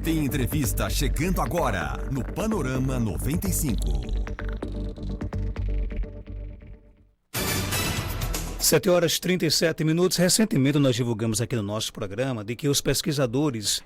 Tem entrevista chegando agora no Panorama 95. 7h37. Recentemente nós divulgamos aqui no nosso programa de que os pesquisadores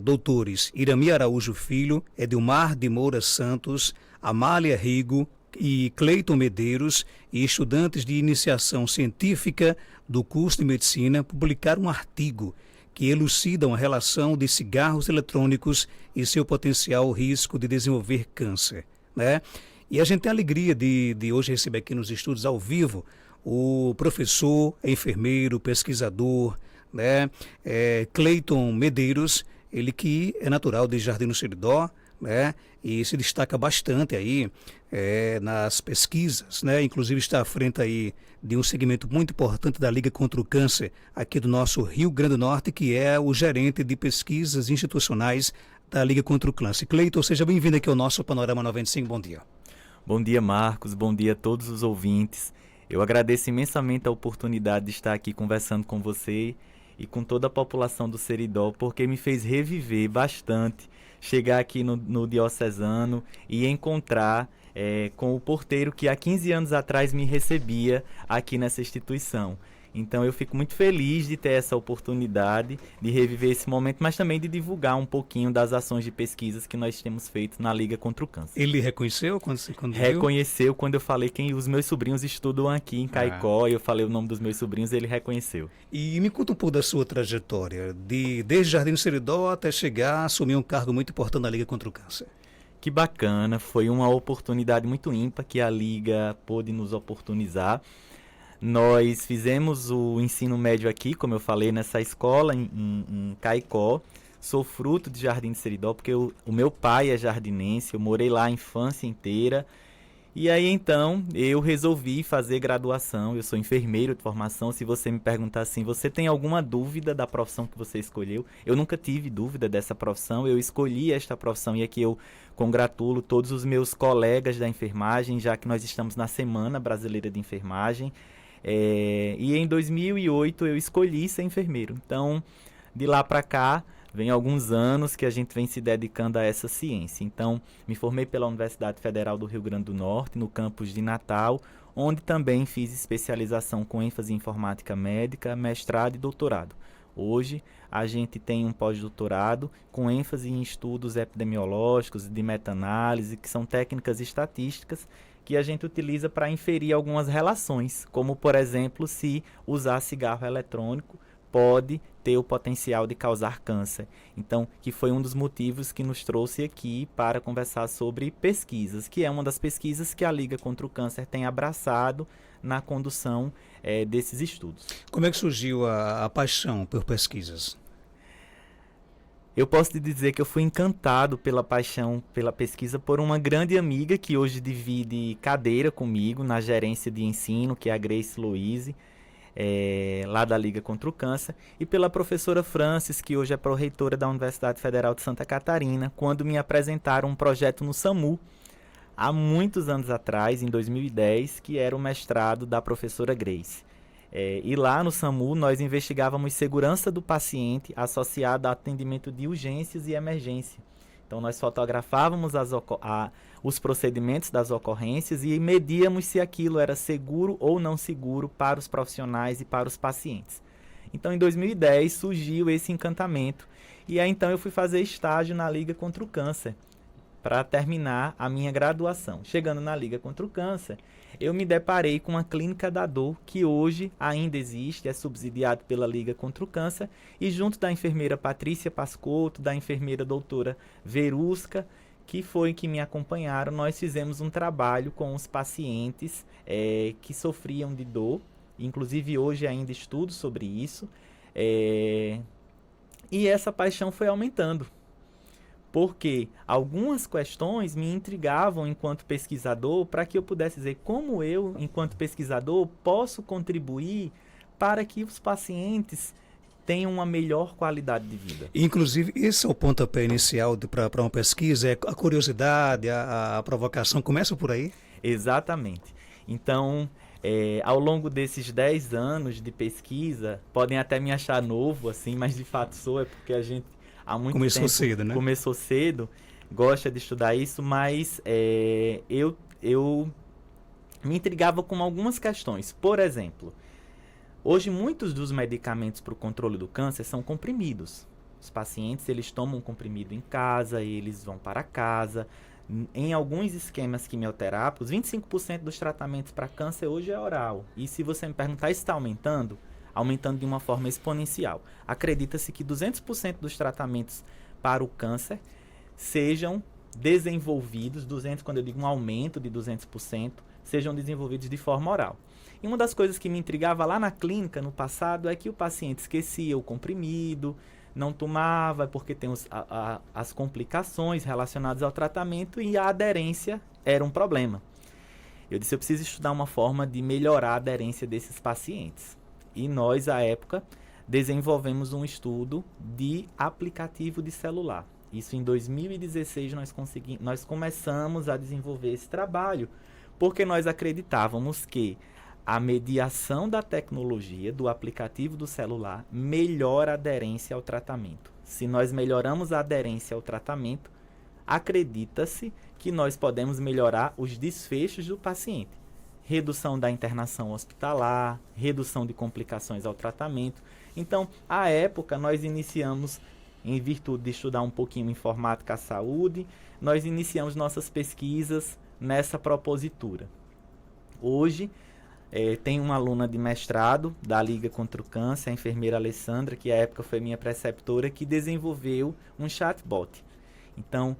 doutores Irami Araújo Filho, Edilmar de Moura Santos, Amália Rigo e Cleiton Medeiros e estudantes de iniciação científica do curso de medicina publicaram um artigo que elucida a relação de cigarros eletrônicos e seu potencial risco de desenvolver câncer, né? E a gente tem a alegria de hoje receber aqui nos estúdios ao vivo o professor, enfermeiro, pesquisador, né? Cleiton Medeiros, ele que é natural de Jardim do Seridó, né? E se destaca bastante aí nas pesquisas, né? Inclusive está à frente aí de um segmento muito importante da Liga contra o Câncer aqui do nosso Rio Grande do Norte, que é o gerente de pesquisas institucionais da Liga contra o Câncer. Cleiton, seja bem-vindo aqui ao nosso Panorama 95, bom dia. Bom dia, Marcos, bom dia a todos os ouvintes. Eu agradeço imensamente a oportunidade de estar aqui conversando com você e com toda a população do Seridó, porque me fez reviver bastante, chegar aqui no Diocesano e encontrar com o porteiro que há 15 anos atrás me recebia aqui nessa instituição. Então eu fico muito feliz de ter essa oportunidade de reviver esse momento, mas também de divulgar um pouquinho das ações de pesquisas que nós temos feito na Liga contra o Câncer. Ele reconheceu quando Reconheceu viu? Quando eu falei que os meus sobrinhos estudam aqui em Caicó, e eu falei o nome dos meus sobrinhos, ele reconheceu. E me conta um pouco da sua trajetória, desde Jardim do Seridó até chegar a assumir um cargo muito importante na Liga contra o Câncer. Que bacana, foi uma oportunidade muito ímpar que a Liga pôde nos oportunizar. Nós fizemos o ensino médio aqui, como eu falei, nessa escola em Caicó. Sou fruto de Jardim de Seridó, porque o meu pai é jardinense, eu morei lá a infância inteira. E aí então eu resolvi fazer graduação, eu sou enfermeiro de formação. Se você me perguntar assim, você tem alguma dúvida da profissão que você escolheu? Eu nunca tive dúvida dessa profissão, eu escolhi esta profissão e aqui eu congratulo todos os meus colegas da enfermagem, já que nós estamos na Semana Brasileira de Enfermagem. E em 2008 eu escolhi ser enfermeiro. Então, de lá para cá, vem alguns anos que a gente vem se dedicando a essa ciência. Então, me formei pela Universidade Federal do Rio Grande do Norte, no campus de Natal, onde também fiz especialização com ênfase em informática médica, mestrado e doutorado. Hoje, a gente tem um pós-doutorado com ênfase em estudos epidemiológicos, de meta-análise, que são técnicas estatísticas que a gente utiliza para inferir algumas relações, como, por exemplo, se usar cigarro eletrônico pode ter o potencial de causar câncer. Então, que foi um dos motivos que nos trouxe aqui para conversar sobre pesquisas, que é uma das pesquisas que a Liga contra o Câncer tem abraçado na condução desses estudos. Como é que surgiu a paixão por pesquisas? Eu posso te dizer que eu fui encantado pela paixão pela pesquisa por uma grande amiga que hoje divide cadeira comigo na gerência de ensino, que é a Grace Louise, lá da Liga contra o Câncer, e pela professora Francis, que hoje é pró-reitora da Universidade Federal de Santa Catarina, quando me apresentaram um projeto no SAMU, há muitos anos atrás, em 2010, que era o mestrado da professora Grace. E lá no SAMU nós investigávamos segurança do paciente associada a atendimento de urgências e emergência. Então nós fotografávamos os procedimentos das ocorrências e medíamos se aquilo era seguro ou não seguro para os profissionais e para os pacientes. Então em 2010 surgiu esse encantamento e aí então eu fui fazer estágio na Liga contra o Câncer para terminar a minha graduação. Chegando na Liga contra o Câncer, eu me deparei com a Clínica da Dor, que hoje ainda existe, é subsidiado pela Liga contra o Câncer, e junto da enfermeira Patrícia Pascotto, da enfermeira doutora Verusca, que me acompanharam, nós fizemos um trabalho com os pacientes que sofriam de dor, inclusive hoje ainda estudo sobre isso, e essa paixão foi aumentando. Porque algumas questões me intrigavam enquanto pesquisador para que eu pudesse dizer como eu, enquanto pesquisador, posso contribuir para que os pacientes tenham uma melhor qualidade de vida. Inclusive, esse é o pontapé inicial para uma pesquisa, a curiosidade, a provocação, começa por aí? Exatamente. Então, ao longo desses 10 anos de pesquisa, podem até me achar novo, assim, mas de fato sou, porque há muito Começou tempo. cedo, né? Começou cedo, gosta de estudar isso, mas eu me intrigava com algumas questões. Por exemplo, hoje muitos dos medicamentos para o controle do câncer são comprimidos. Os pacientes, eles tomam um comprimido em casa, eles vão para casa. Em alguns esquemas quimioterápicos, 25% dos tratamentos para câncer hoje é oral. E se você me perguntar, isso está aumentando? Aumentando de uma forma exponencial. Acredita-se que 200% dos tratamentos para o câncer sejam desenvolvidos, 200, quando eu digo um aumento de 200%, sejam desenvolvidos de forma oral. E uma das coisas que me intrigava lá na clínica, no passado, é que o paciente esquecia o comprimido, não tomava, porque tem as complicações relacionadas ao tratamento e a aderência era um problema. Eu disse, eu preciso estudar uma forma de melhorar a aderência desses pacientes. E nós, à época, desenvolvemos um estudo de aplicativo de celular. Isso em 2016 nós começamos a desenvolver esse trabalho, porque nós acreditávamos que a mediação da tecnologia, do aplicativo do celular, melhora a aderência ao tratamento. Se nós melhoramos a aderência ao tratamento, acredita-se que nós podemos melhorar os desfechos do paciente. Redução da internação hospitalar, redução de complicações ao tratamento. Então, à época, nós iniciamos, em virtude de estudar um pouquinho informática à saúde, nós iniciamos nossas pesquisas nessa propositura. Hoje, tem uma aluna de mestrado da Liga contra o Câncer, a enfermeira Alessandra, que à época foi minha preceptora, que desenvolveu um chatbot. Então,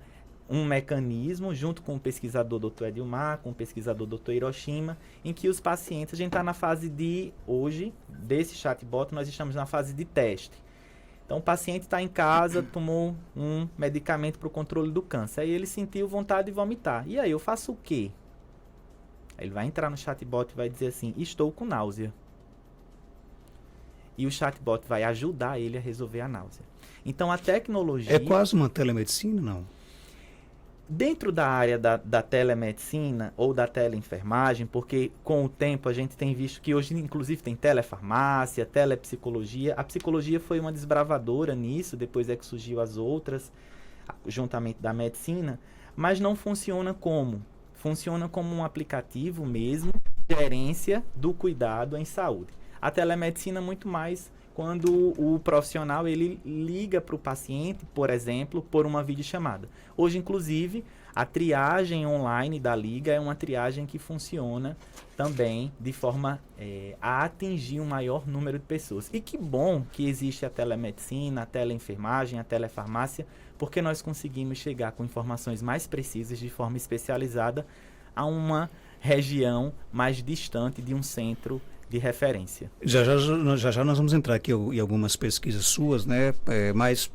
um mecanismo, junto com o pesquisador Dr. Edilmar, com o pesquisador Dr. Hiroshima, em que os pacientes, a gente está na fase hoje, desse chatbot, nós estamos na fase de teste. Então, o paciente está em casa, tomou um medicamento para o controle do câncer, aí ele sentiu vontade de vomitar. E aí, eu faço o quê? Ele vai entrar no chatbot e vai dizer assim, estou com náusea. E o chatbot vai ajudar ele a resolver a náusea. Então, a tecnologia... É quase uma telemedicina, não? Dentro da área da telemedicina ou da teleenfermagem, porque com o tempo a gente tem visto que hoje, inclusive, tem telefarmácia, telepsicologia. A psicologia foi uma desbravadora nisso, depois é que surgiu as outras, juntamente da medicina, mas não funciona como? Funciona como um aplicativo mesmo, de gerência do cuidado em saúde. A telemedicina muito mais quando o profissional ele liga para o paciente, por exemplo, por uma videochamada. Hoje, inclusive, a triagem online da Liga é uma triagem que funciona também de forma a atingir um maior número de pessoas. E que bom que existe a telemedicina, a teleenfermagem, a telefarmácia, porque nós conseguimos chegar com informações mais precisas, de forma especializada, a uma região mais distante de um centro de referência. Já nós vamos entrar aqui em algumas pesquisas suas, né? Mas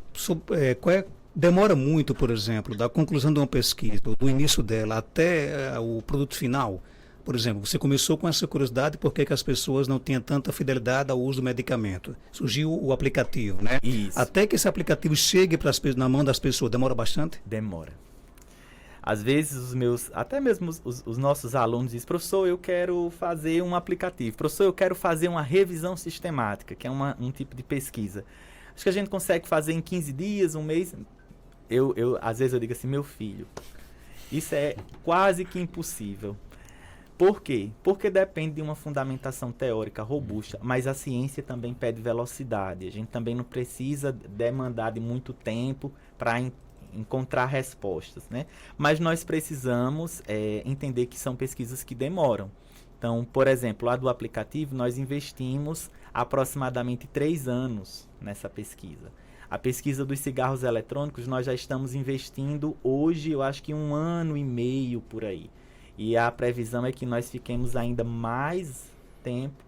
demora muito, por exemplo, da conclusão de uma pesquisa, do início dela até o produto final. Por exemplo, você começou com essa curiosidade por que as pessoas não tinham tanta fidelidade ao uso do medicamento. Surgiu o aplicativo, né? Isso. Até que esse aplicativo chegue na mão das pessoas, demora bastante? Demora. Às vezes até mesmo os nossos alunos dizem, professor, eu quero fazer um aplicativo. Professor, eu quero fazer uma revisão sistemática, que é um tipo de pesquisa. Acho que a gente consegue fazer em 15 dias, um mês. Às vezes eu digo assim, meu filho, isso é quase que impossível. Por quê? Porque depende de uma fundamentação teórica robusta, mas a ciência também pede velocidade. A gente também não precisa demandar de muito tempo para encontrar respostas, né? Mas nós precisamos entender que são pesquisas que demoram. Então, por exemplo, lá do aplicativo, nós investimos aproximadamente 3 anos nessa pesquisa. A pesquisa dos cigarros eletrônicos, nós já estamos investindo hoje, eu acho que 1 ano e meio por aí. E a previsão é que nós fiquemos ainda mais tempo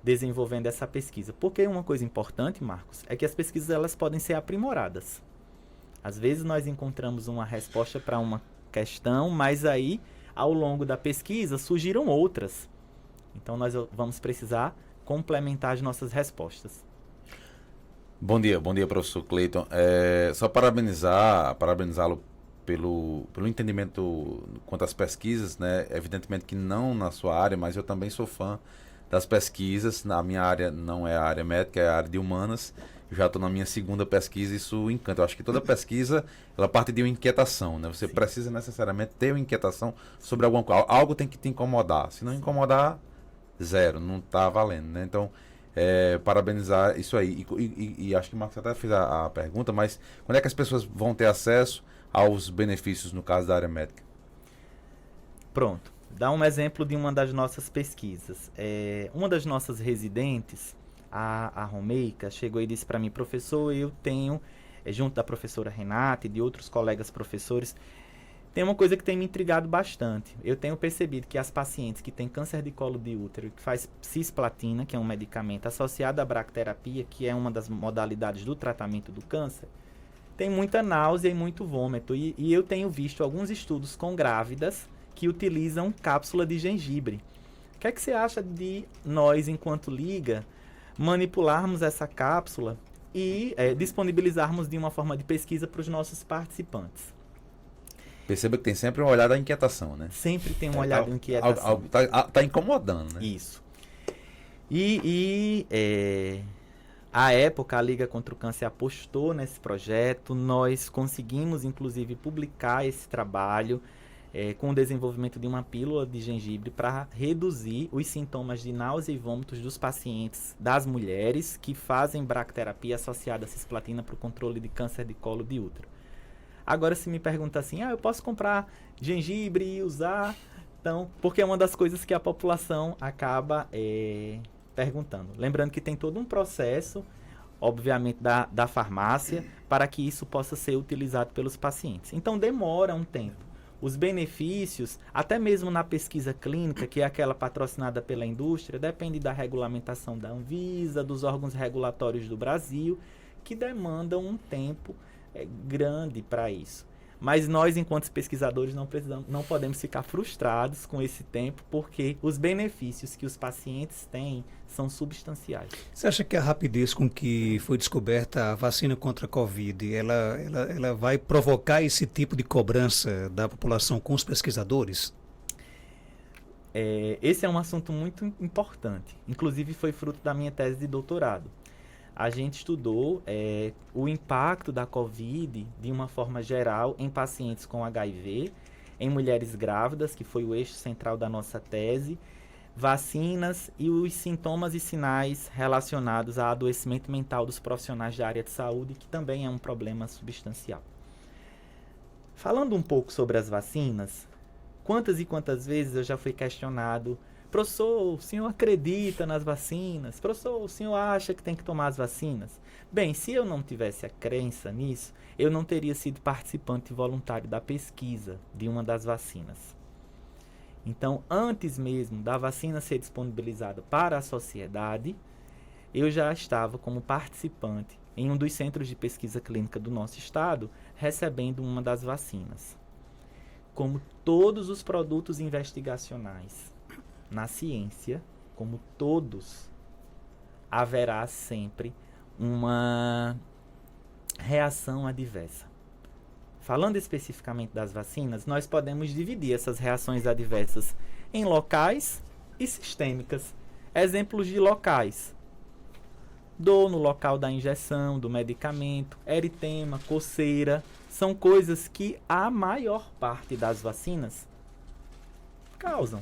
desenvolvendo essa pesquisa. Porque uma coisa importante, Marcos, é que as pesquisas elas podem ser aprimoradas. Às vezes nós encontramos uma resposta para uma questão, mas aí, ao longo da pesquisa, surgiram outras. Então, nós vamos precisar complementar as nossas respostas. Bom dia, professor Cleiton. Só parabenizá-lo pelo entendimento quanto às pesquisas, né? Evidentemente que não na sua área, mas eu também sou fã das pesquisas. Na minha área não é a área médica, é a área de humanas. já estou na minha segunda pesquisa, isso encanta. Eu acho que toda pesquisa, ela parte de uma inquietação, né? Você precisa necessariamente ter uma inquietação sobre alguma coisa. Algo tem que te incomodar. Se não incomodar, zero, não está valendo, né? Então, parabenizar isso aí. E acho que o Marcos até fez a pergunta, mas quando é que as pessoas vão ter acesso aos benefícios, no caso da área médica? Pronto. Dá um exemplo de uma das nossas pesquisas. Uma das nossas residentes, a Romeica, chegou e disse para mim: professor, eu tenho, junto da professora Renata e de outros colegas professores, tem uma coisa que tem me intrigado bastante. Eu tenho percebido que as pacientes que têm câncer de colo de útero, que faz cisplatina, que é um medicamento associado à bracterapia, que é uma das modalidades do tratamento do câncer, tem muita náusea e muito vômito. E eu tenho visto alguns estudos com grávidas que utilizam cápsula de gengibre. O que é que você acha de nós, enquanto liga, manipularmos essa cápsula e disponibilizarmos de uma forma de pesquisa para os nossos participantes? Perceba que tem sempre um olhar da inquietação, né? Sempre tem um olhar de inquietação. Tá incomodando, né? Isso. À época, a Liga contra o Câncer apostou nesse projeto. Nós conseguimos, inclusive, publicar esse trabalho com o desenvolvimento de uma pílula de gengibre para reduzir os sintomas de náusea e vômitos dos pacientes, das mulheres que fazem bracterapia associada à cisplatina para o controle de câncer de colo de útero. Agora, se me pergunta assim, eu posso comprar gengibre e usar? Então, porque é uma das coisas que a população acaba perguntando. Lembrando que tem todo um processo, obviamente, da farmácia, para que isso possa ser utilizado pelos pacientes. Então, demora um tempo. Os benefícios, até mesmo na pesquisa clínica, que é aquela patrocinada pela indústria, depende da regulamentação da Anvisa, dos órgãos regulatórios do Brasil, que demandam um tempo grande para isso. Mas nós, enquanto pesquisadores, não podemos ficar frustrados com esse tempo, porque os benefícios que os pacientes têm são substanciais. Você acha que a rapidez com que foi descoberta a vacina contra a Covid, ela vai provocar esse tipo de cobrança da população com os pesquisadores? Esse é um assunto muito importante. Inclusive, foi fruto da minha tese de doutorado. A gente estudou o impacto da Covid, de uma forma geral, em pacientes com HIV, em mulheres grávidas, que foi o eixo central da nossa tese, vacinas e os sintomas e sinais relacionados a adoecimento mental dos profissionais da área de saúde, que também é um problema substancial. Falando um pouco sobre as vacinas, quantas e quantas vezes eu já fui questionado: professor, o senhor acredita nas vacinas? Professor, o senhor acha que tem que tomar as vacinas? Bem, se eu não tivesse a crença nisso, eu não teria sido participante voluntário da pesquisa de uma das vacinas. Então, antes mesmo da vacina ser disponibilizada para a sociedade, eu já estava como participante em um dos centros de pesquisa clínica do nosso estado, recebendo uma das vacinas. Como todos os produtos investigacionais na ciência, como todos, haverá sempre uma reação adversa. Falando especificamente das vacinas, nós podemos dividir essas reações adversas em locais e sistêmicas. Exemplos de locais: dor no local da injeção do medicamento, eritema, coceira, são coisas que a maior parte das vacinas causam.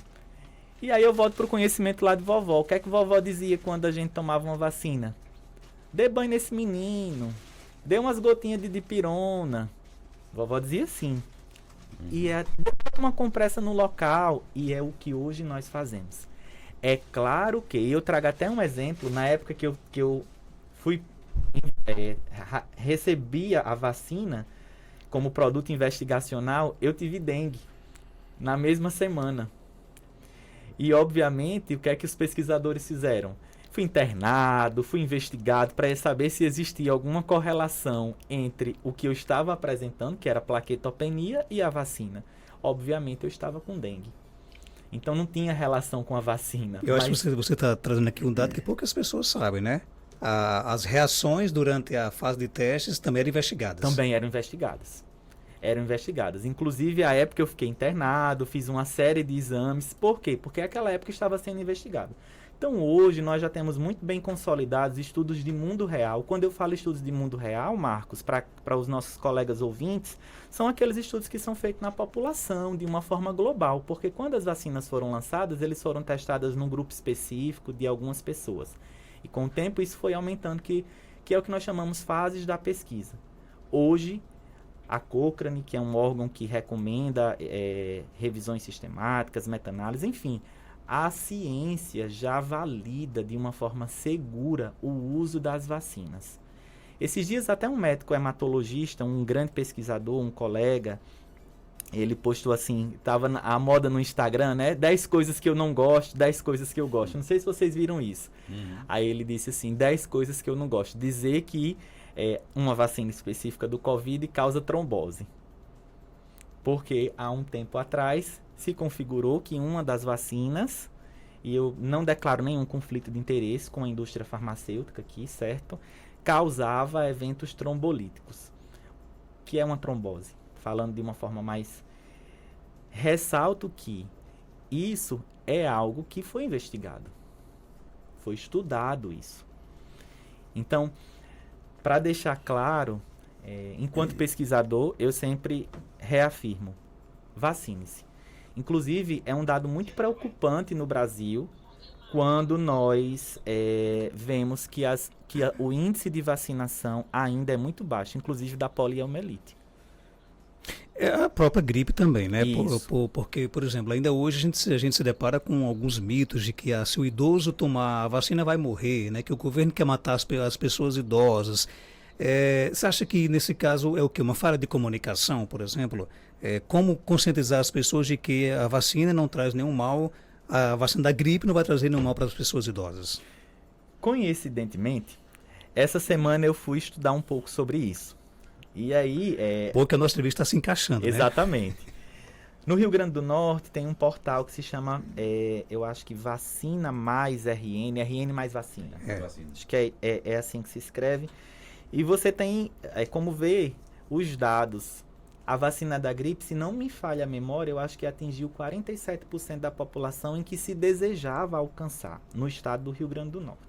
E aí eu volto para o conhecimento lá de vovó. O que é que vovó dizia quando a gente tomava uma vacina? Dê banho nesse menino, dê umas gotinhas de dipirona. Vovó dizia assim. E bota uma compressa no local, e é o que hoje nós fazemos. É claro que, eu trago até um exemplo, na época que eu fui recebia a vacina como produto investigacional, eu tive dengue na mesma semana. E, obviamente, o que é que os pesquisadores fizeram? Fui internado, fui investigado para saber se existia alguma correlação entre o que eu estava apresentando, que era plaquetopenia, e a vacina. Obviamente, eu estava com dengue. Então, não tinha relação com a vacina. Eu acho que você está trazendo aqui um dado que poucas pessoas sabem, né? As reações durante a fase de testes também eram investigadas. Também eram investigadas. Inclusive, à época eu fiquei internado, fiz uma série de exames. Por quê? Porque naquela época estava sendo investigado. Então, hoje, nós já temos muito bem consolidados estudos de mundo real. Quando eu falo estudos de mundo real, Marcos, para os nossos colegas ouvintes, são aqueles estudos que são feitos na população, de uma forma global. Porque quando as vacinas foram lançadas, eles foram testadas num grupo específico de algumas pessoas. E com o tempo, isso foi aumentando, que é o que nós chamamos fases da pesquisa. Hoje, a Cochrane, que é um órgão que recomenda revisões sistemáticas, meta-análise, enfim, a ciência já valida de uma forma segura o uso das vacinas. Esses dias até um médico hematologista, um grande pesquisador, um colega, ele postou assim, estava a moda no Instagram, né? 10 coisas que eu não gosto, 10 coisas que eu gosto. Não sei se vocês viram isso. Aí ele disse assim, 10 coisas que eu não gosto. Dizer que uma vacina específica do Covid causa trombose. Porque há um tempo atrás se configurou que uma das vacinas, e eu não declaro nenhum conflito de interesse com a indústria farmacêutica aqui, certo? Causava eventos trombolíticos. O que é uma trombose? Falando de uma forma mais... Ressalto que isso é algo que foi investigado. Foi estudado isso. Então, para deixar claro, enquanto pesquisador, eu sempre reafirmo, vacine-se. Inclusive, é um dado muito preocupante no Brasil quando nós vemos que o índice de vacinação ainda é muito baixo, inclusive da poliomielite. É a própria gripe também, né? Isso. Porque, por exemplo, ainda hoje a gente se depara com alguns mitos de que se o idoso tomar a vacina vai morrer, né? Que o governo quer matar as pessoas idosas. Você acha que nesse caso é o quê? Uma falha de comunicação, por exemplo? Como conscientizar as pessoas de que a vacina não traz nenhum mal, a vacina da gripe não vai trazer nenhum mal para as pessoas idosas? Coincidentemente, essa semana eu fui estudar um pouco sobre isso. E aí... Porque a nossa entrevista está se encaixando, Exatamente. Né? No Rio Grande do Norte tem um portal que se chama, eu acho que Vacina Mais RN, RN Mais Vacina. Acho que é assim que se escreve. E você tem como ver os dados. A vacina da gripe, se não me falha a memória, eu acho que atingiu 47% da população em que se desejava alcançar no estado do Rio Grande do Norte.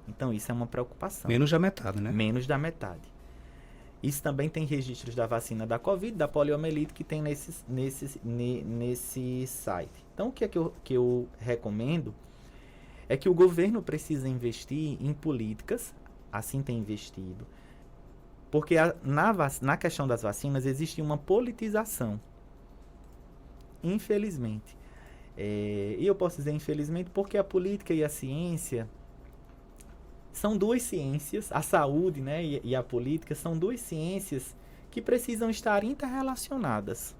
Então isso é uma preocupação. Menos da metade, né? Menos da metade. Isso também tem registros da vacina da Covid, da poliomielite, que tem nesse site. Então, o que é que eu recomendo é que o governo precisa investir em políticas, assim tem investido, porque na questão das vacinas existe uma politização. Infelizmente. E eu posso dizer infelizmente porque a política e a ciência... São duas ciências, a saúde, né, e a política são duas ciências que precisam estar interrelacionadas.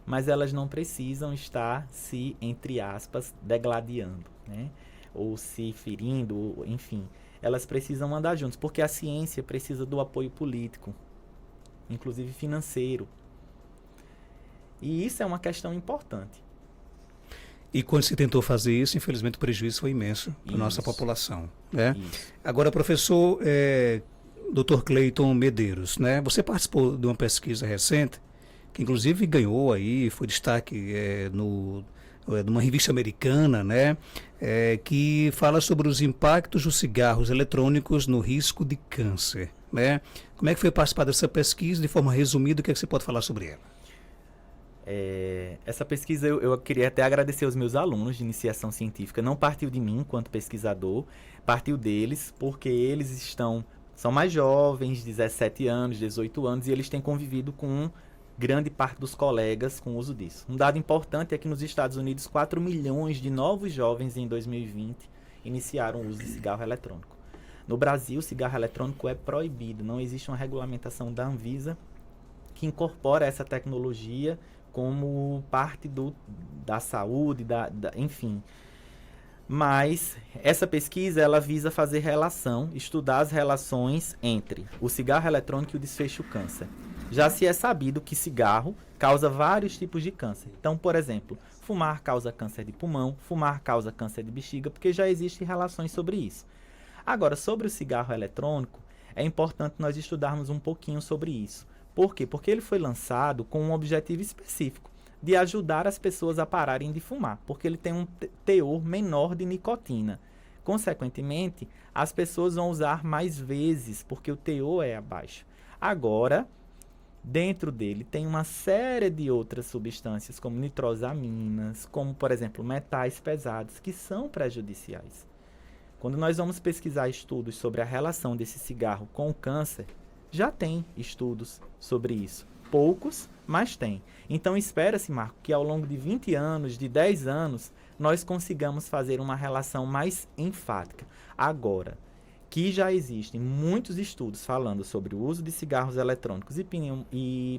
Mas elas não precisam estar se, entre aspas, degladiando, né, ou se ferindo, ou, enfim. Elas precisam andar juntas, porque a ciência precisa do apoio político, inclusive financeiro. E isso é uma questão importante. E quando se tentou fazer isso, infelizmente o prejuízo foi imenso para a nossa população, né? Agora, professor Dr. Cleiton Medeiros, né? Você participou de uma pesquisa recente, que inclusive ganhou aí, foi destaque numa revista americana, né? Que fala sobre os impactos dos cigarros eletrônicos no risco de câncer, né? Como é que foi participar dessa pesquisa? De forma resumida, o que é que você pode falar sobre ela? Essa pesquisa eu queria até agradecer aos meus alunos de iniciação científica. Não partiu de mim enquanto pesquisador, partiu deles, porque eles são mais jovens, 17 anos, 18 anos, e eles têm convivido com grande parte dos colegas com o uso disso. Um dado importante é que nos Estados Unidos, 4 milhões de novos jovens em 2020 iniciaram o uso de cigarro eletrônico. No Brasil, o cigarro eletrônico é proibido, não existe uma regulamentação da Anvisa que incorpora essa tecnologia como parte da saúde, enfim. Mas essa pesquisa ela visa fazer estudar as relações entre o cigarro eletrônico e o desfecho câncer. Já se é sabido que cigarro causa vários tipos de câncer. Então, por exemplo, fumar causa câncer de pulmão, fumar causa câncer de bexiga, porque já existem relações sobre isso. Agora, sobre o cigarro eletrônico, é importante nós estudarmos um pouquinho sobre isso. Por quê? Porque ele foi lançado com um objetivo específico. de ajudar as pessoas a pararem de fumar, porque ele tem um teor menor de nicotina. Consequentemente, as pessoas vão usar mais vezes, porque o teor é abaixo. Agora, dentro dele tem uma série de outras substâncias, como nitrosaminas, como, por exemplo, metais pesados, que são prejudiciais. Quando nós vamos pesquisar estudos sobre a relação desse cigarro com o câncer, já tem estudos sobre isso. Poucos, mas tem. Então espera-se, Marco, que ao longo de 20 anos, de 10 anos, nós consigamos fazer uma relação mais enfática. Agora, que já existem muitos estudos falando sobre o uso de cigarros eletrônicos e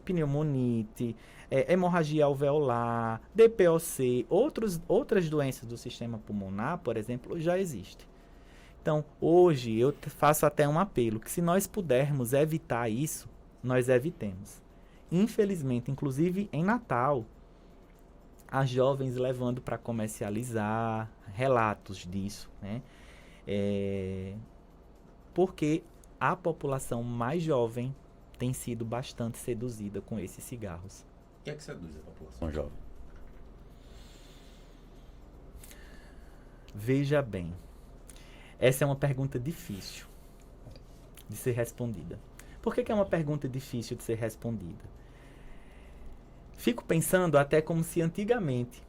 pneumonite, hemorragia alveolar, DPOC, outras doenças do sistema pulmonar, por exemplo, já existe. Então, hoje eu faço até um apelo, que se nós pudermos evitar isso, nós evitemos. Infelizmente, inclusive em Natal, as jovens levando para comercializar relatos disso, né? Porque a população mais jovem tem sido bastante seduzida com esses cigarros. O que é que seduz a população jovem? Veja bem, essa é uma pergunta difícil de ser respondida. Por que é uma pergunta difícil de ser respondida? Fico pensando até como se antigamente,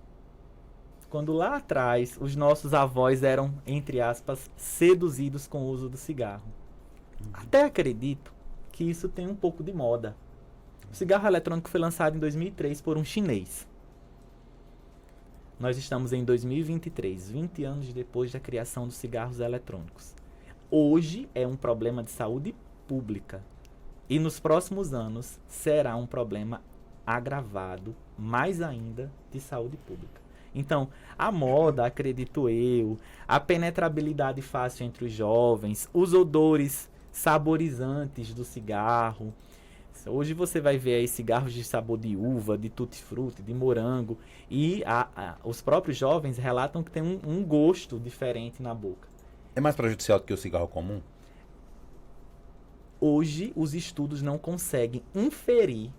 quando lá atrás os nossos avós eram, entre aspas, seduzidos com o uso do cigarro. Até acredito que isso tem um pouco de moda. O cigarro eletrônico foi lançado em 2003 por um chinês. Nós estamos em 2023, 20 anos depois da criação dos cigarros eletrônicos. Hoje é um problema de saúde pública e nos próximos anos será um problema agravado, mais ainda, de saúde pública. Então, a moda, acredito eu, a penetrabilidade fácil entre os jovens, os odores saborizantes do cigarro. Hoje você vai ver aí cigarros de sabor de uva, de tutti-frutti, de morango, e os próprios jovens relatam que tem um gosto diferente na boca. É mais prejudicial do que o cigarro comum? Hoje, os estudos não conseguem inferir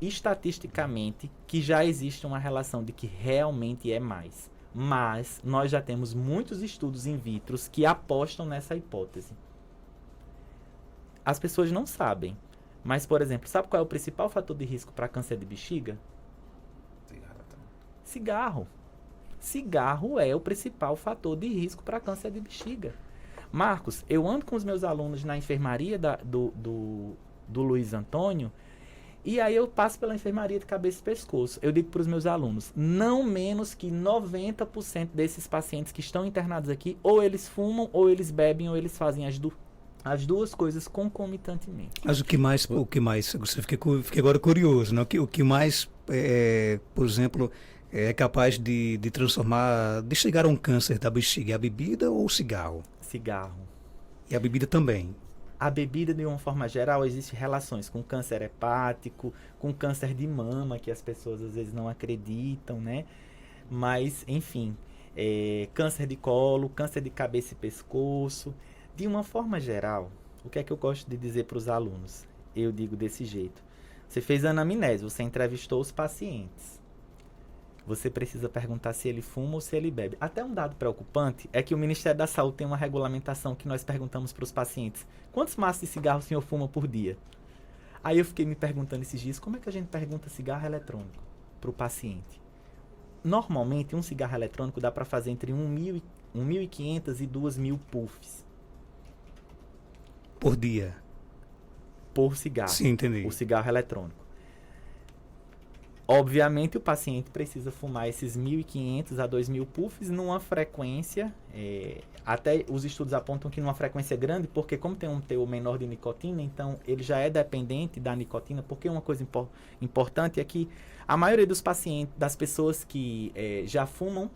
estatisticamente que já existe uma relação de que realmente é mais. Mas nós já temos muitos estudos in vitro que apostam nessa hipótese. As pessoas não sabem. Mas, por exemplo, sabe qual é o principal fator de risco para câncer de bexiga? Cigarro. Cigarro é o principal fator de risco para câncer de bexiga. Marcos, eu ando com os meus alunos na enfermaria do Luiz Antônio, e aí eu passo pela enfermaria de cabeça e pescoço. Eu digo para os meus alunos, não menos que 90% desses pacientes que estão internados aqui, ou eles fumam, ou eles bebem, ou eles fazem as duas coisas concomitantemente. Mas o que mais, você fiquei agora curioso, né? O que mais, por exemplo, é capaz de transformar, de chegar a um câncer da bexiga, é a bebida ou o cigarro? Cigarro. E a bebida também? A bebida, de uma forma geral, existem relações com câncer hepático, com câncer de mama, que as pessoas às vezes não acreditam, né? Mas, enfim, câncer de colo, câncer de cabeça e pescoço. De uma forma geral, o que é que eu gosto de dizer para os alunos? Eu digo desse jeito. Você fez anamnese, você entrevistou os pacientes. Você precisa perguntar se ele fuma ou se ele bebe. Até um dado preocupante é que o Ministério da Saúde tem uma regulamentação que nós perguntamos para os pacientes: quantos maços de cigarro o senhor fuma por dia? Aí eu fiquei me perguntando esses dias, como é que a gente pergunta cigarro eletrônico para o paciente? Normalmente, um cigarro eletrônico dá para fazer entre 1.500 e 2.000 puffs. Por dia? Por cigarro. Sim, entendi. O cigarro eletrônico. Obviamente, o paciente precisa fumar esses 1.500 a 2.000 puffs numa frequência, até os estudos apontam que numa frequência grande, porque como tem um teor menor de nicotina, então ele já é dependente da nicotina, porque uma coisa importante é que a maioria dos pacientes, das pessoas que já fumam,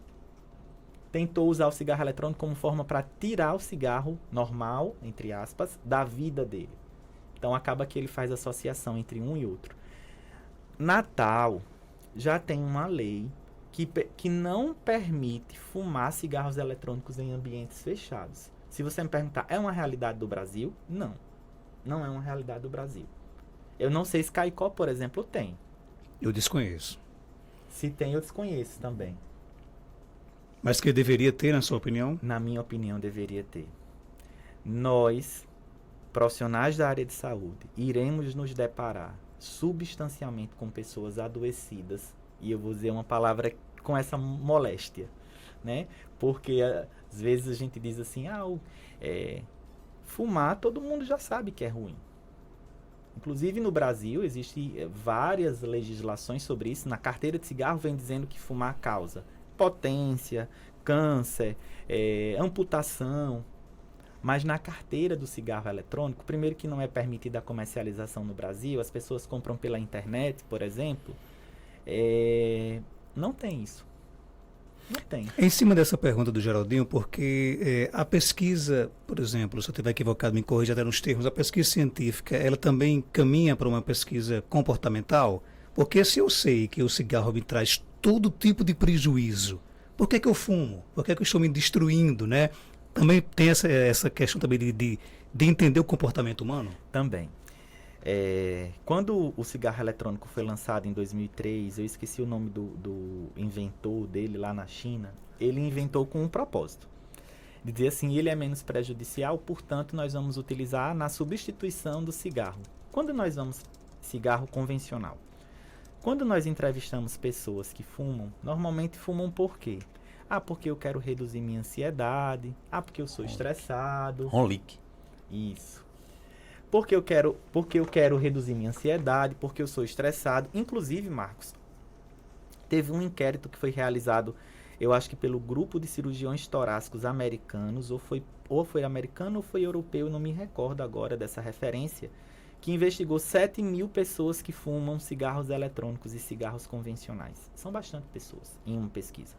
tentou usar o cigarro eletrônico como forma para tirar o cigarro normal, entre aspas, da vida dele. Então acaba que ele faz associação entre um e outro. Natal já tem uma lei que não permite fumar cigarros eletrônicos em ambientes fechados. Se você me perguntar, é uma realidade do Brasil? Não. Não é uma realidade do Brasil. Eu não sei se Caicó, por exemplo, tem. Eu desconheço. Se tem, eu desconheço também. Mas que deveria ter, na sua opinião? Na minha opinião, deveria ter. Nós, profissionais da área de saúde, iremos nos deparar substancialmente com pessoas adoecidas, e eu vou dizer uma palavra com essa moléstia, né? Porque às vezes a gente diz assim, fumar todo mundo já sabe que é ruim. Inclusive no Brasil existem várias legislações sobre isso. Na carteira de cigarro vem dizendo que fumar causa potência, câncer, amputação. Mas na carteira do cigarro eletrônico, primeiro que não é permitida a comercialização no Brasil, as pessoas compram pela internet, por exemplo, não tem isso. Não tem. Em cima dessa pergunta do Geraldinho, porque a pesquisa, por exemplo, se eu estiver equivocado, me corrija até nos termos, a pesquisa científica, ela também caminha para uma pesquisa comportamental? Porque se eu sei que o cigarro me traz todo tipo de prejuízo, por que eu fumo? Por que eu estou me destruindo, né? Também tem essa questão também de entender o comportamento humano? Também. Quando o cigarro eletrônico foi lançado em 2003, eu esqueci o nome do inventor dele lá na China, ele inventou com um propósito. De dizer assim, ele é menos prejudicial, portanto nós vamos utilizar na substituição do cigarro. Quando nós vamos cigarro convencional, quando nós entrevistamos pessoas que fumam, normalmente fumam por quê? Porque eu quero reduzir minha ansiedade. Porque eu sou estressado. Ronlick. Isso. Porque eu quero reduzir minha ansiedade, porque eu sou estressado. Inclusive, Marcos, teve um inquérito que foi realizado, eu acho que pelo grupo de cirurgiões torácicos americanos, ou foi americano ou foi europeu, não me recordo agora dessa referência, que investigou 7.000 pessoas que fumam cigarros eletrônicos e cigarros convencionais. São bastante pessoas em uma pesquisa.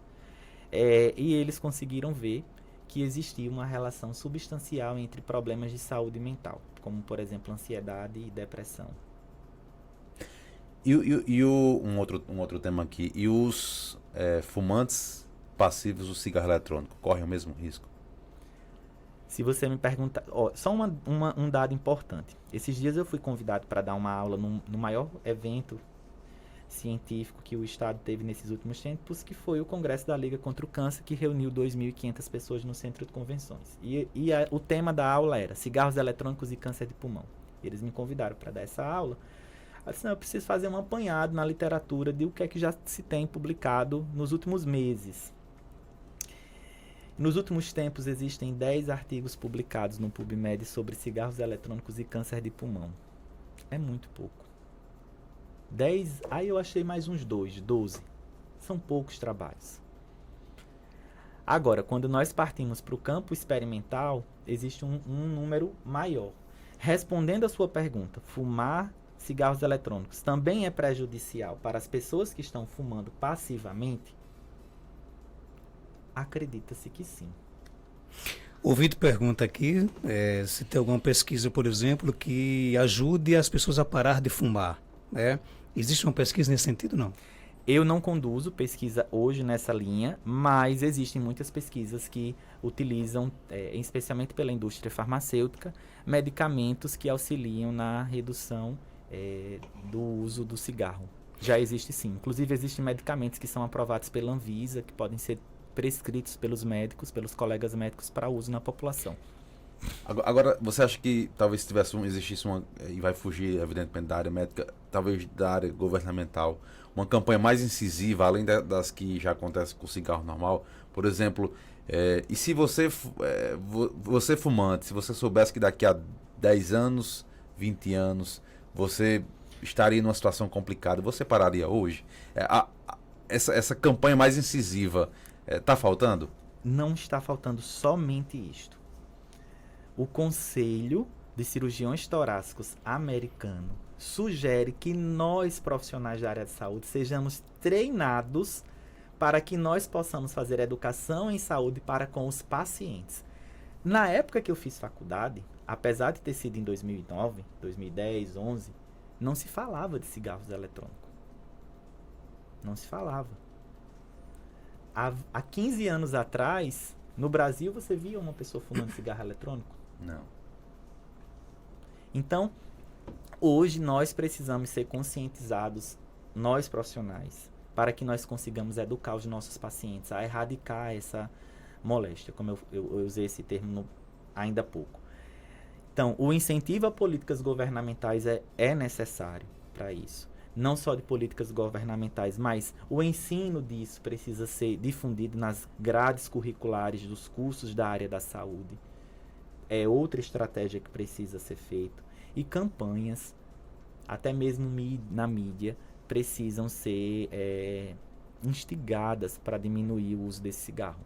E eles conseguiram ver que existia uma relação substancial entre problemas de saúde mental, como, por exemplo, ansiedade e depressão. Um outro tema aqui, e os fumantes passivos do cigarro eletrônico correm o mesmo risco? Se você me perguntar... só um dado importante. Esses dias eu fui convidado para dar uma aula no maior evento científico que o Estado teve nesses últimos tempos, que foi o Congresso da Liga contra o Câncer, que reuniu 2.500 pessoas no Centro de Convenções. O tema da aula era cigarros eletrônicos e câncer de pulmão. Eles me convidaram para dar essa aula. Eu disse, eu preciso fazer um apanhado na literatura de o que é que já se tem publicado nos últimos meses. Nos últimos tempos existem 10 artigos publicados no PubMed sobre cigarros eletrônicos e câncer de pulmão. É muito pouco. 10, aí eu achei mais uns 12. São poucos trabalhos. Agora, quando nós partimos para o campo experimental, existe um número maior. Respondendo a sua pergunta, fumar cigarros eletrônicos também é prejudicial para as pessoas que estão fumando passivamente? Acredita-se que sim. O Vitor pergunta aqui se tem alguma pesquisa, por exemplo, que ajude as pessoas a parar de fumar, né? Existe uma pesquisa nesse sentido, não? Eu não conduzo pesquisa hoje nessa linha, mas existem muitas pesquisas que utilizam, especialmente pela indústria farmacêutica, medicamentos que auxiliam na redução do uso do cigarro. Já existe sim. Inclusive existem medicamentos que são aprovados pela Anvisa, que podem ser prescritos pelos médicos, pelos colegas médicos para uso na população. Agora, você acha que talvez existisse uma, e vai fugir evidentemente da área médica, talvez da área governamental, uma campanha mais incisiva, além das que já acontecem com o cigarro normal? Por exemplo, e se você fumante, se você soubesse que daqui a 10 anos, 20 anos, você estaria numa situação complicada, você pararia hoje? Essa campanha mais incisiva está faltando? Não está faltando somente isto. O Conselho de Cirurgiões Torácicos americano sugere que nós, profissionais da área de saúde, sejamos treinados para que nós possamos fazer educação em saúde para com os pacientes. Na época que eu fiz faculdade, apesar de ter sido em 2009, 2010, 2011, não se falava de cigarros eletrônicos. Não se falava. Há 15 anos atrás, no Brasil, você via uma pessoa fumando cigarro eletrônico? Não. Então, hoje nós precisamos ser conscientizados, nós profissionais, para que nós consigamos educar os nossos pacientes a erradicar essa moléstia, como eu usei esse termo ainda há pouco. Então, o incentivo a políticas governamentais é necessário para isso. Não só de políticas governamentais, mas o ensino disso precisa ser difundido nas grades curriculares dos cursos da área da saúde. É outra estratégia que precisa ser feita. E campanhas, até mesmo na mídia, precisam ser instigadas para diminuir o uso desse cigarro.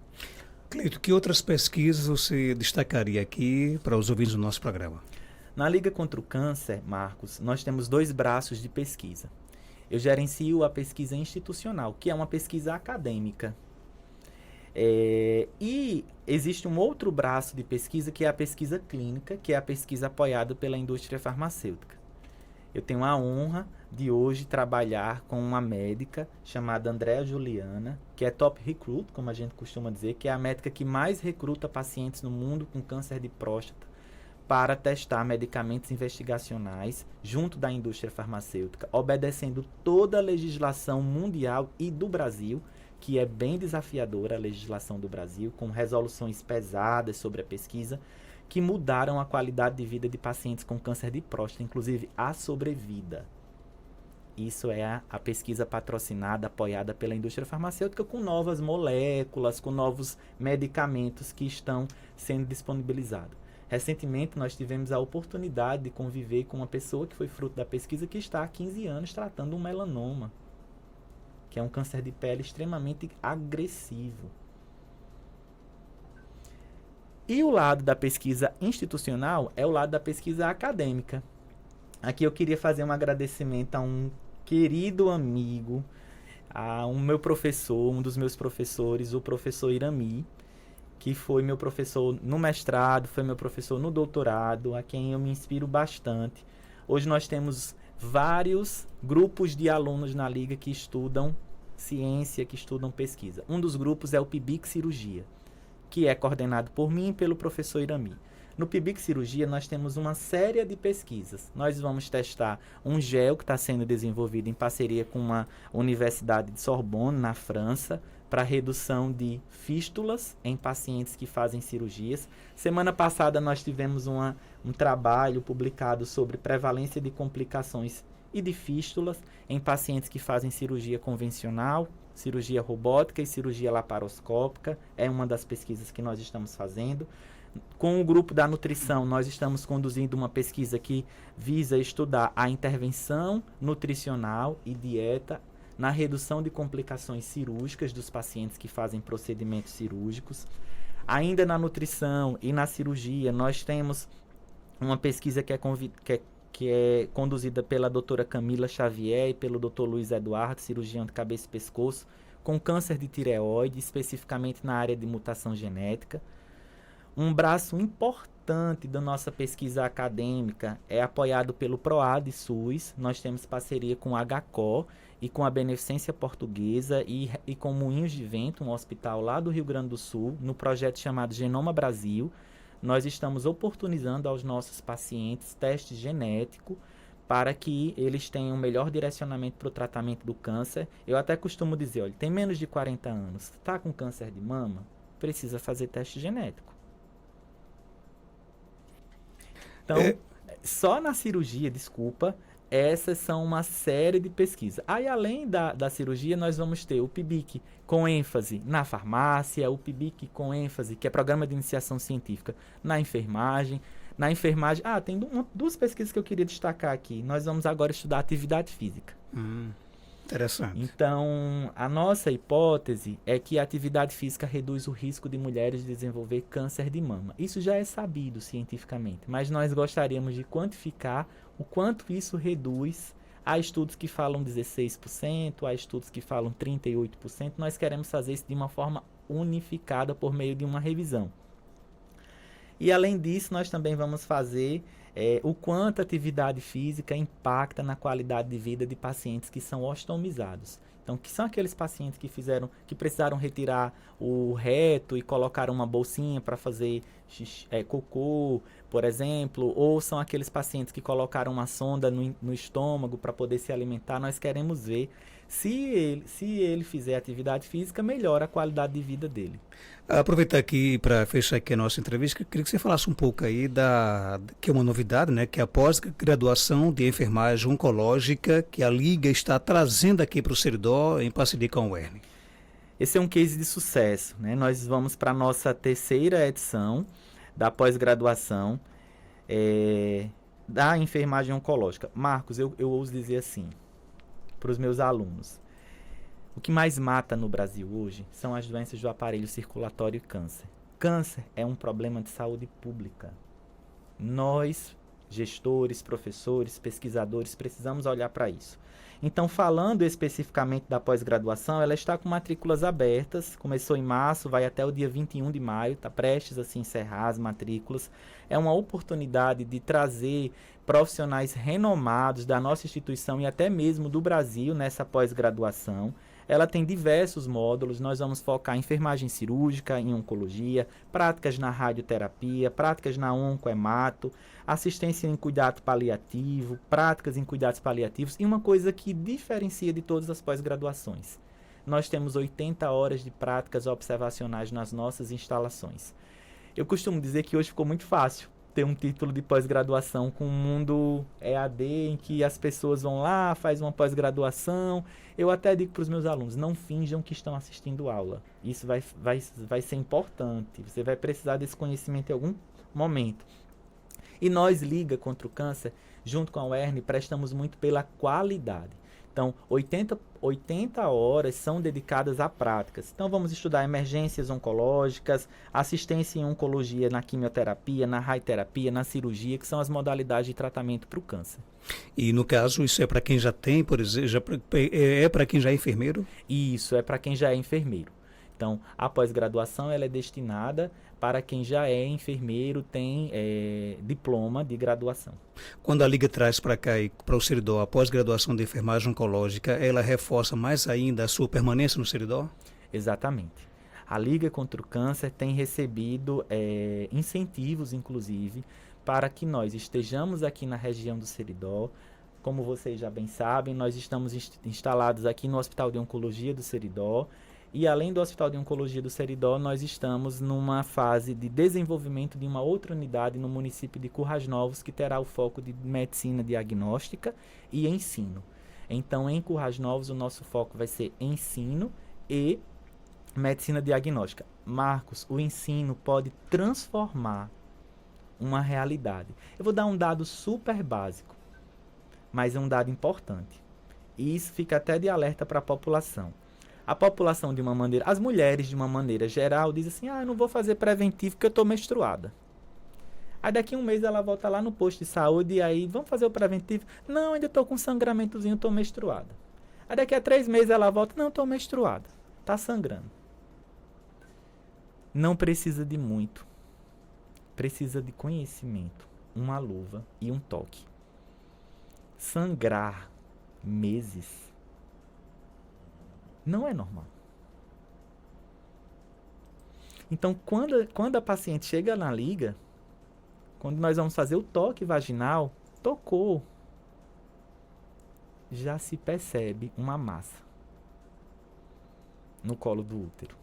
Cleito, que outras pesquisas você destacaria aqui para os ouvintes do nosso programa? Na Liga contra o Câncer, Marcos, nós temos 2 braços de pesquisa. Eu gerencio a pesquisa institucional, que é uma pesquisa acadêmica. E existe um outro braço de pesquisa, que é a pesquisa clínica, que é a pesquisa apoiada pela indústria farmacêutica. Eu tenho a honra de hoje trabalhar com uma médica chamada Andréa Juliana, que é top recruit, como a gente costuma dizer, que é a médica que mais recruta pacientes no mundo com câncer de próstata para testar medicamentos investigacionais junto da indústria farmacêutica, obedecendo toda a legislação mundial e do Brasil, que é bem desafiadora a legislação do Brasil, com resoluções pesadas sobre a pesquisa, que mudaram a qualidade de vida de pacientes com câncer de próstata, inclusive a sobrevida. Isso é a pesquisa patrocinada, apoiada pela indústria farmacêutica, com novas moléculas, com novos medicamentos que estão sendo disponibilizados. Recentemente, nós tivemos a oportunidade de conviver com uma pessoa que foi fruto da pesquisa, que está há 15 anos tratando um melanoma, que é um câncer de pele extremamente agressivo. E o lado da pesquisa institucional é o lado da pesquisa acadêmica. Aqui eu queria fazer um agradecimento a um querido amigo, a meu professor, um dos meus professores, o professor Irami, que foi meu professor no mestrado, foi meu professor no doutorado, a quem eu me inspiro bastante. Hoje nós temos vários grupos de alunos na Liga que estudam ciência, que estudam pesquisa. Um dos grupos é o PIBIC Cirurgia, que é coordenado por mim e pelo professor Irami. No PIBIC Cirurgia, nós temos uma série de pesquisas. Nós vamos testar um gel que está sendo desenvolvido em parceria com uma universidade de Sorbonne, na França, para redução de fístulas em pacientes que fazem cirurgias. Semana passada, nós tivemos um trabalho publicado sobre prevalência de complicações e de fístulas em pacientes que fazem cirurgia convencional, cirurgia robótica e cirurgia laparoscópica. É uma das pesquisas que nós estamos fazendo. Com o grupo da nutrição, nós estamos conduzindo uma pesquisa que visa estudar a intervenção nutricional e dieta na redução de complicações cirúrgicas dos pacientes que fazem procedimentos cirúrgicos. Ainda na nutrição e na cirurgia, nós temos uma pesquisa que é conduzida pela doutora Camila Xavier e pelo doutor Luiz Eduardo, cirurgião de cabeça e pescoço, com câncer de tireoide, especificamente na área de mutação genética. Um braço importante da nossa pesquisa acadêmica é apoiado pelo PROAD SUS. Nós temos parceria com a HCO e com a Beneficência Portuguesa e com Moinhos de Vento, um hospital lá do Rio Grande do Sul, no projeto chamado Genoma Brasil. Nós estamos oportunizando aos nossos pacientes testes genéticos para que eles tenham um melhor direcionamento para o tratamento do câncer. Eu até costumo dizer, olha, tem menos de 40 anos, está com câncer de mama, precisa fazer teste genético. Então, só na cirurgia, essas são uma série de pesquisas. Aí, além da cirurgia, nós vamos ter o PIBIC com ênfase na farmácia, o PIBIC com ênfase, que é Programa de Iniciação Científica, na enfermagem. Na enfermagem, tem duas pesquisas que eu queria destacar aqui. Nós vamos agora estudar atividade física. Interessante. Então, a nossa hipótese é que a atividade física reduz o risco de mulheres de desenvolver câncer de mama. Isso já é sabido cientificamente, mas nós gostaríamos de quantificar o quanto isso reduz. Há estudos que falam 16%, há estudos que falam 38%. Nós queremos fazer isso de uma forma unificada por meio de uma revisão. E além disso, nós também vamos fazer o quanto a atividade física impacta na qualidade de vida de pacientes que são ostomizados. Então, que são aqueles pacientes que precisaram retirar o reto e colocaram uma bolsinha para fazer cocô, por exemplo, ou são aqueles pacientes que colocaram uma sonda no estômago para poder se alimentar. Nós queremos ver se ele fizer atividade física, melhora a qualidade de vida dele. Aproveitar aqui para fechar aqui a nossa entrevista, queria que você falasse um pouco aí que é uma novidade, né, que é a pós-graduação de enfermagem oncológica que a Liga está trazendo aqui para o Seridó em parceria com a UERN. Esse é um case de sucesso, né? Nós vamos para a nossa 3ª edição da pós-graduação da enfermagem oncológica. Marcos, eu ouso dizer assim para os meus alunos: o que mais mata no Brasil hoje são as doenças do aparelho circulatório e câncer. Câncer é um problema de saúde pública. Nós, gestores, professores, pesquisadores, precisamos olhar para isso. Então, falando especificamente da pós-graduação, ela está com matrículas abertas, começou em março, vai até o dia 21 de maio, está prestes a se encerrar as matrículas. É uma oportunidade de trazer profissionais renomados da nossa instituição e até mesmo do Brasil nessa pós-graduação. Ela tem diversos módulos, nós vamos focar em enfermagem cirúrgica, em oncologia, práticas na radioterapia, práticas na oncohemato, assistência em cuidado paliativo, práticas em cuidados paliativos e uma coisa que diferencia de todas as pós-graduações. Nós temos 80 horas de práticas observacionais nas nossas instalações. Eu costumo dizer que hoje ficou muito fácil ter um título de pós-graduação com um mundo EAD em que as pessoas vão lá, faz uma pós-graduação. Eu até digo para os meus alunos, não finjam que estão assistindo aula. Isso vai ser importante. Você vai precisar desse conhecimento em algum momento. E nós, Liga contra o Câncer, junto com a UERN, prestamos muito pela qualidade. Então, 80 horas são dedicadas a práticas. Então, vamos estudar emergências oncológicas, assistência em oncologia na quimioterapia, na radioterapia, na cirurgia, que são as modalidades de tratamento para o câncer. E, no caso, isso é para quem já tem, por exemplo, é para quem já é enfermeiro? Isso, é para quem já é enfermeiro. Então, a pós-graduação ela é destinada para quem já é enfermeiro, tem diploma de graduação. Quando a Liga traz para cá e para o Seridó a pós-graduação de enfermagem oncológica, ela reforça mais ainda a sua permanência no Seridó? Exatamente. A Liga contra o Câncer tem recebido incentivos, inclusive, para que nós estejamos aqui na região do Seridó. Como vocês já bem sabem, nós estamos instalados aqui no Hospital de Oncologia do Seridó. E além do Hospital de Oncologia do Seridó, nós estamos numa fase de desenvolvimento de uma outra unidade no município de Currais Novos, que terá o foco de medicina diagnóstica e ensino. Então, em Currais Novos, o nosso foco vai ser ensino e medicina diagnóstica. Marcos, o ensino pode transformar uma realidade. Eu vou dar um dado super básico, mas é um dado importante. E isso fica até de alerta para a população. A população, de uma maneira, as mulheres, de uma maneira geral, dizem assim, eu não vou fazer preventivo porque eu estou menstruada. Aí daqui a um mês ela volta lá no posto de saúde e aí, vamos fazer o preventivo? Não, ainda estou com sangramentozinho, estou menstruada. Aí daqui a 3 meses ela volta, não, estou menstruada. Está sangrando. Não precisa de muito. Precisa de conhecimento, uma luva e um toque. Sangrar meses não é normal. Então, quando a paciente chega na Liga, quando nós vamos fazer o toque vaginal, tocou, já se percebe uma massa no colo do útero.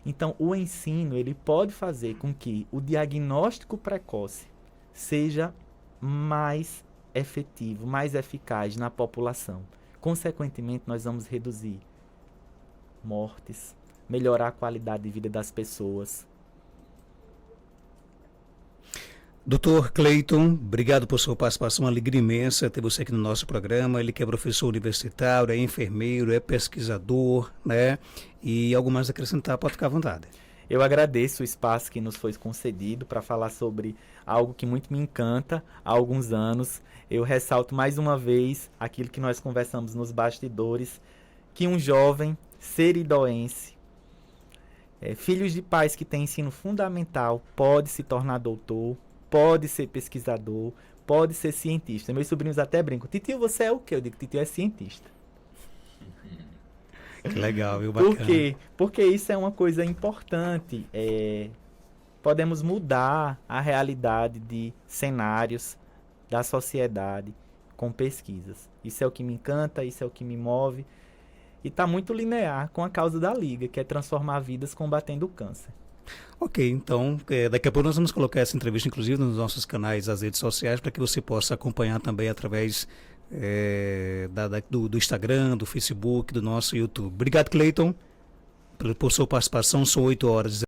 Então, o ensino, ele pode fazer com que o diagnóstico precoce seja mais efetivo, mais eficaz na população. Consequentemente, nós vamos reduzir mortes, melhorar a qualidade de vida das pessoas. Dr. Cleiton, obrigado por sua participação, uma alegria imensa ter você aqui no nosso programa. Ele que é professor universitário, é enfermeiro, é pesquisador, né? E algo mais a acrescentar, pode ficar à vontade. Eu agradeço o espaço que nos foi concedido para falar sobre algo que muito me encanta há alguns anos. Eu ressalto mais uma vez aquilo que nós conversamos nos bastidores, que um jovem seridoense, filhos de pais que têm ensino fundamental, pode se tornar doutor, pode ser pesquisador, pode ser cientista. Meus sobrinhos até brincam: titio, você é o quê? Eu digo: titio é cientista. Que legal, viu? Bacana. Por quê? Porque isso é uma coisa importante. Podemos mudar a realidade de cenários da sociedade com pesquisas. Isso é o que me encanta, isso é o que me move. E está muito linear com a causa da Liga, que é transformar vidas combatendo o câncer. Ok, então daqui a pouco nós vamos colocar essa entrevista, inclusive, nos nossos canais, nas redes sociais, para que você possa acompanhar também através do Instagram, do Facebook, do nosso YouTube. Obrigado, Cleiton, por sua participação. São 8 horas.